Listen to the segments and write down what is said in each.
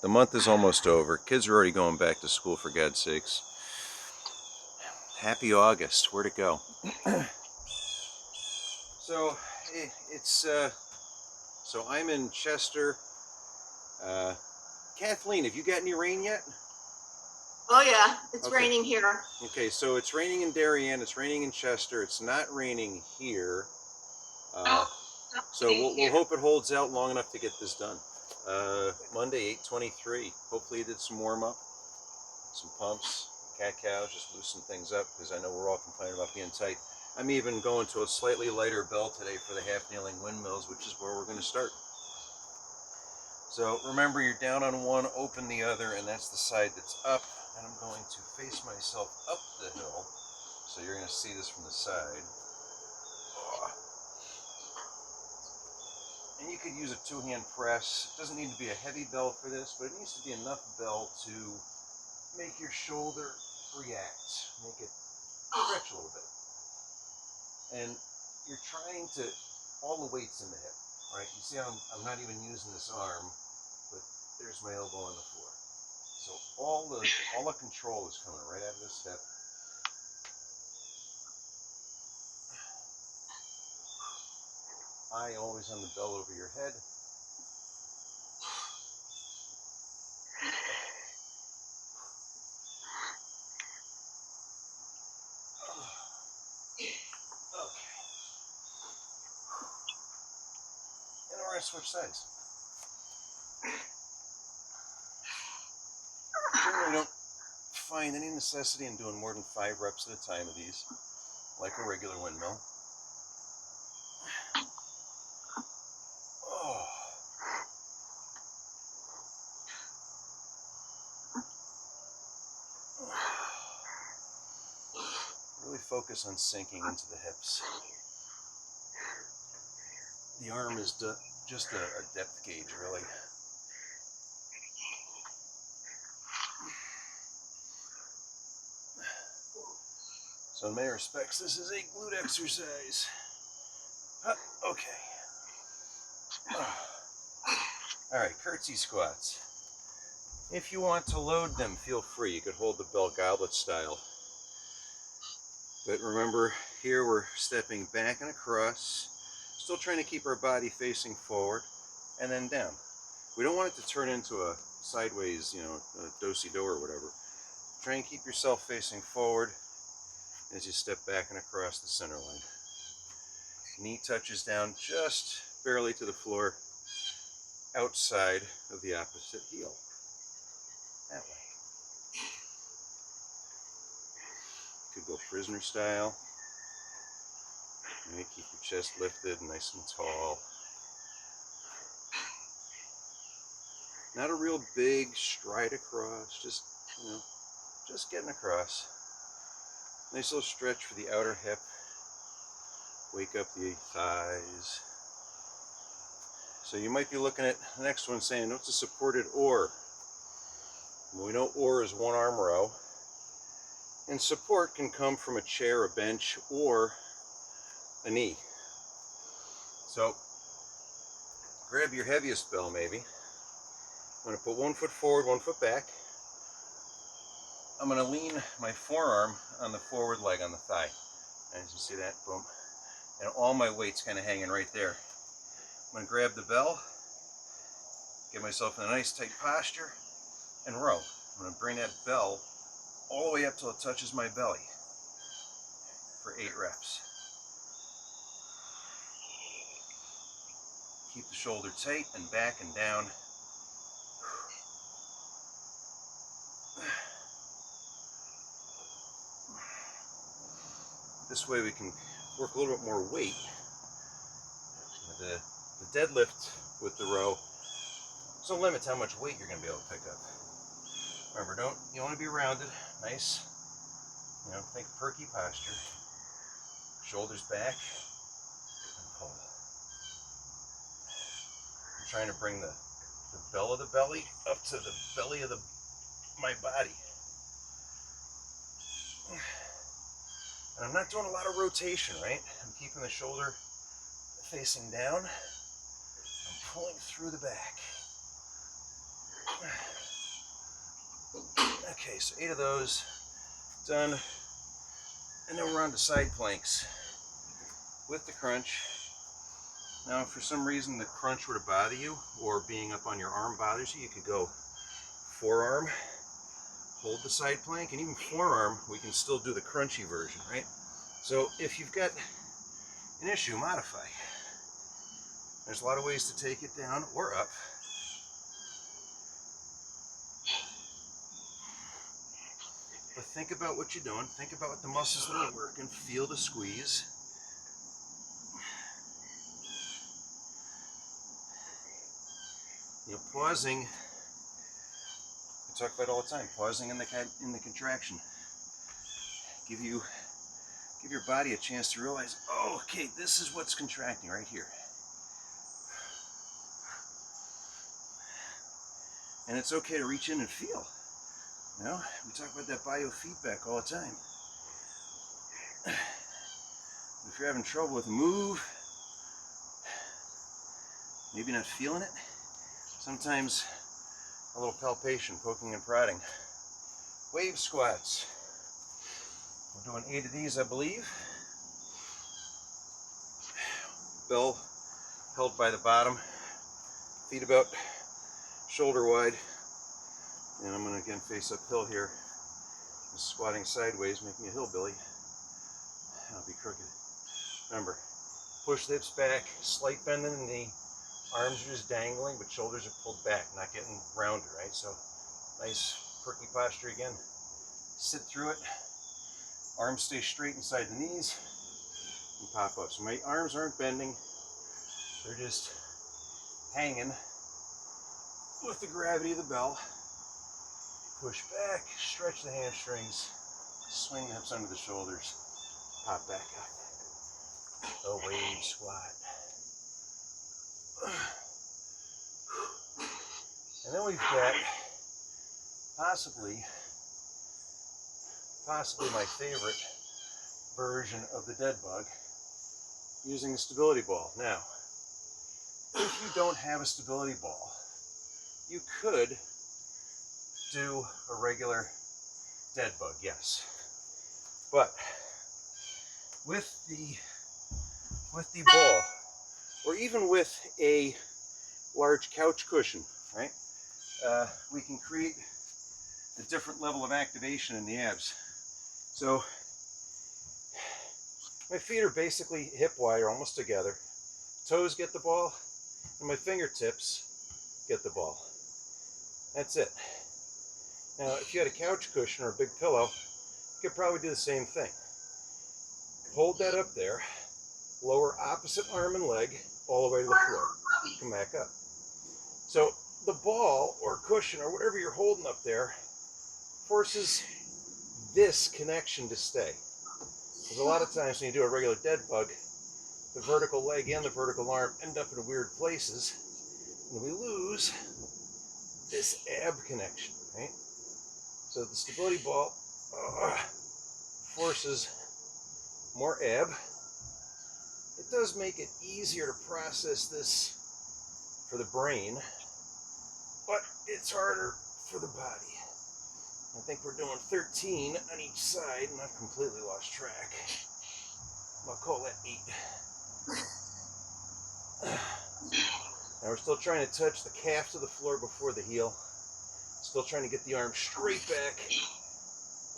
The month is almost over. Kids are already going back to school, for God's sakes. Happy August. Where'd it go? So so I'm in Chester. Uh, Kathleen, have you got any rain yet? Oh yeah, it's Okay. raining here. Okay, so it's raining in Darien. It's raining in Chester. It's not raining here. So we'll hope it holds out long enough to get this done. Monday, 8:23. Hopefully you did some warm up, some pumps, cat cows, just loosen things up because I know we're all complaining about being tight. I'm even going to a slightly lighter bell today for the half kneeling windmills, which is where we're going to start. So remember, you're down on one, open the other, and that's the side that's up. And I'm going to face myself up the hill. So you're going to see this from the side. And you could use a two-hand press. It doesn't need to be a heavy bell for this, but it needs to be enough bell to make your shoulder react, make it stretch a little bit. And you're trying to, all the weight's in the hip, right? You see how I'm not even using this arm, but there's my elbow on the floor. So all the control is coming right out of this hip. Eye always on the bell over your head. Okay. And we're going to switch sides. Generally don't find any necessity in doing more than 5 reps at a time of these, like a regular windmill. Oh. Really focus on sinking into the hips. The arm is just a depth gauge, really. So in many respects, this is a glute exercise. Okay. All right, curtsy squats. If you want to load them, feel free. You could hold the bell goblet style. But remember, here we're stepping back and across, still trying to keep our body facing forward, and then down. We don't want it to turn into a sideways, a do-si-do or whatever. Try and keep yourself facing forward as you step back and across the center line. Knee touches down just barely to the floor, outside of the opposite heel. That way. Could go prisoner style. Keep your chest lifted, nice and tall. Not a real big stride across, just getting across. Nice little stretch for the outer hip. Wake up the thighs. So you might be looking at the next one saying, what's a supported oar? Well, we know oar is one arm row. And support can come from a chair, a bench, or a knee. So grab your heaviest bell maybe. I'm going to put one foot forward, one foot back. I'm going to lean my forearm on the forward leg on the thigh. As you see that, boom. And all my weight's kind of hanging right there. I'm going to grab the bell, get myself in a nice tight posture, and row. I'm going to bring that bell all the way up till it touches my belly for 8 reps. Keep the shoulder tight and back and down. This way we can work a little bit more weight. The deadlift with the row, there's no limit to how much weight you're going to be able to pick up. Remember, you want to be rounded, nice, think perky posture. Shoulders back and pull. I'm trying to bring the bell of the belly up to the belly of my body. And I'm not doing a lot of rotation, right? I'm keeping the shoulder facing down. I'm pulling through the back. Okay, so 8 of those done. And then we're on to side planks with the crunch. Now, if for some reason the crunch were to bother you, or being up on your arm bothers you, you could go forearm, hold the side plank, and even forearm, we can still do the crunchy version, right? So if you've got an issue, modify. There's a lot of ways to take it down or up. But think about what you're doing. Think about what the muscles that are working. Feel the squeeze. You know, pausing. I talk about it all the time. Pausing in the contraction. Give your body a chance to realize, oh, okay, this is what's contracting right here. And it's okay to reach in and feel. You know, we talk about that biofeedback all the time. If you're having trouble with a move, maybe not feeling it, sometimes a little palpation, poking and prodding. Wave squats. We're doing 8 of these, I believe. Bell held by the bottom, feet about shoulder wide. And I'm going to again face uphill here. I'm squatting sideways, making a hillbilly. I'll be crooked. Remember, push the hips back, slight bend in the knee. Arms are just dangling, but shoulders are pulled back, not getting rounded, right? So nice perky posture again. Sit through it. Arms stay straight inside the knees and pop up. So my arms aren't bending. They're just hanging with the gravity of the bell. Push back, stretch the hamstrings, swing the hips under the shoulders, pop back up. A wave squat. And then we've got possibly my favorite version of the dead bug, using the stability ball. Now, if you don't have a stability ball, you could do a regular dead bug, yes. But with the ball, or even with a large couch cushion, right? We can create a different level of activation in the abs. So my feet are basically hip wide, almost together. Toes get the ball, and my fingertips get the ball. That's it. Now, if you had a couch cushion or a big pillow, you could probably do the same thing. Hold that up there, lower opposite arm and leg all the way to the floor. Come back up. So the ball or cushion or whatever you're holding up there forces this connection to stay. Because a lot of times when you do a regular dead bug, the vertical leg and the vertical arm end up in weird places, and we lose this ab connection, right? So the stability ball forces more ab. It does make it easier to process this for the brain, but it's harder for the body. I think we're doing 13 on each side, and I've completely lost track. I'll call that 8. Now we're still trying to touch the calf to the floor before the heel. Still trying to get the arm straight back.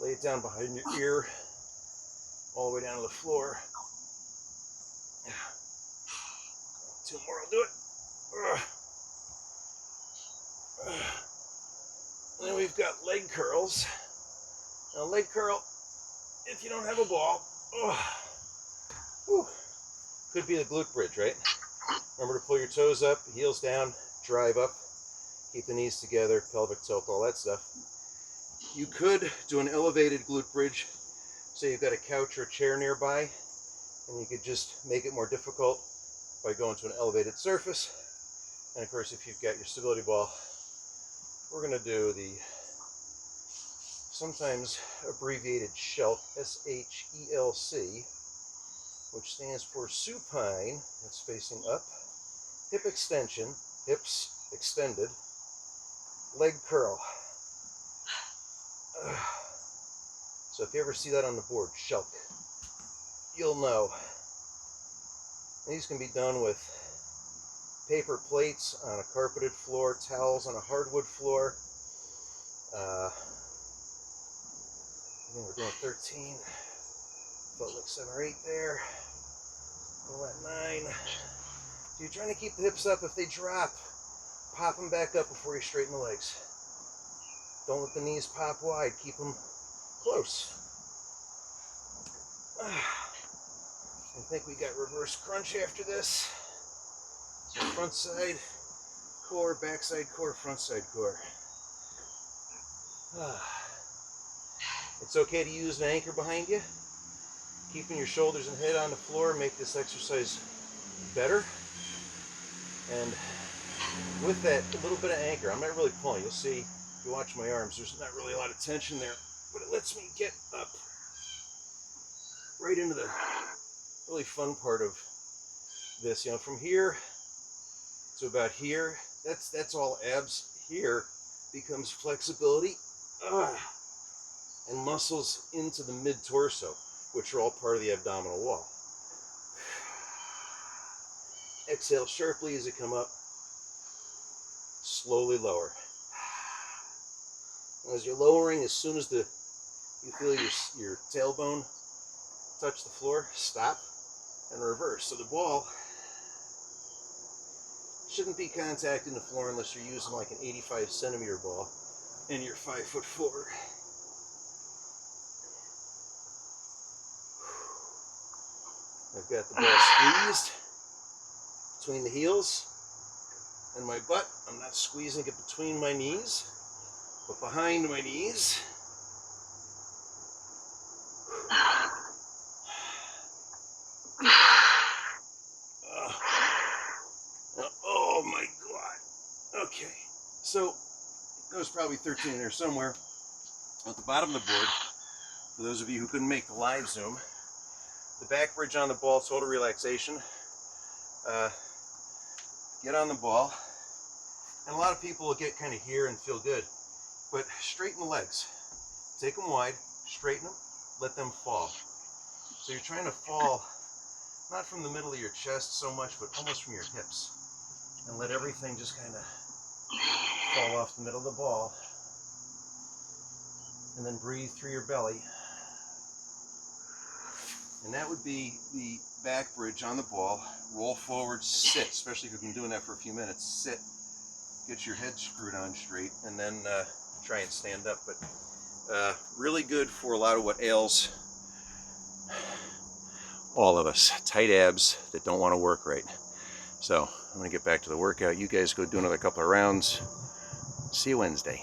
Lay it down behind your ear, all the way down to the floor. 2 more will do it. And then we've got leg curls. Now leg curl, if you don't have a ball, could be the glute bridge, right? Remember to pull your toes up, heels down, drive up, keep the knees together, pelvic tilt, all that stuff. You could do an elevated glute bridge. Say you've got a couch or a chair nearby, and you could just make it more difficult by going to an elevated surface. And of course, if you've got your stability ball, we're going to do the sometimes abbreviated SHELC, S-H-E-L-C, which stands for supine, that's facing up, hip extension, hips extended, leg curl. So if you ever see that on the board, shulk, you'll know. These can be done with paper plates on a carpeted floor, towels on a hardwood floor. I think we're doing 13. Felt like 7 or 8 there. We'll let 9. So you're trying to keep the hips up. If they drop, pop them back up before you straighten the legs. Don't let the knees pop wide. Keep them close. I think we got reverse crunch after this. So front side core, back side core, front side core. It's okay to use an anchor behind you. Keeping your shoulders and head on the floor make this exercise better. And with that, a little bit of anchor. I'm not really pulling. You'll see, if you watch my arms, there's not really a lot of tension there, but it lets me get up right into the really fun part of this. You know, from here to about here, that's all abs. Here becomes flexibility and muscles into the mid-torso, which are all part of the abdominal wall. Exhale sharply as you come up. Slowly lower. As you're lowering, as soon as you feel your tailbone touch the floor, stop and reverse. So the ball shouldn't be contacting the floor unless you're using like an 85 centimeter ball and you're 5'4". I've got the ball squeezed between the heels and my butt. I'm not squeezing it between my knees, but behind my knees. Oh my God. Okay. So there's probably 13 there somewhere. At the bottom of the board, for those of you who couldn't make the live Zoom, the back bridge on the ball, total relaxation. Get on the ball. And a lot of people will get kind of here and feel good. But straighten the legs. Take them wide, straighten them, let them fall. So you're trying to fall, not from the middle of your chest so much, but almost from your hips. And let everything just kind of fall off the middle of the ball. And then breathe through your belly. And that would be the back bridge on the ball. Roll forward, sit, especially if you've been doing that for a few minutes. Sit, get your head screwed on straight, and then try and stand up. But really good for a lot of what ails all of us. Tight abs that don't want to work right. So I'm going to get back to the workout. You guys go do another couple of rounds. See you Wednesday.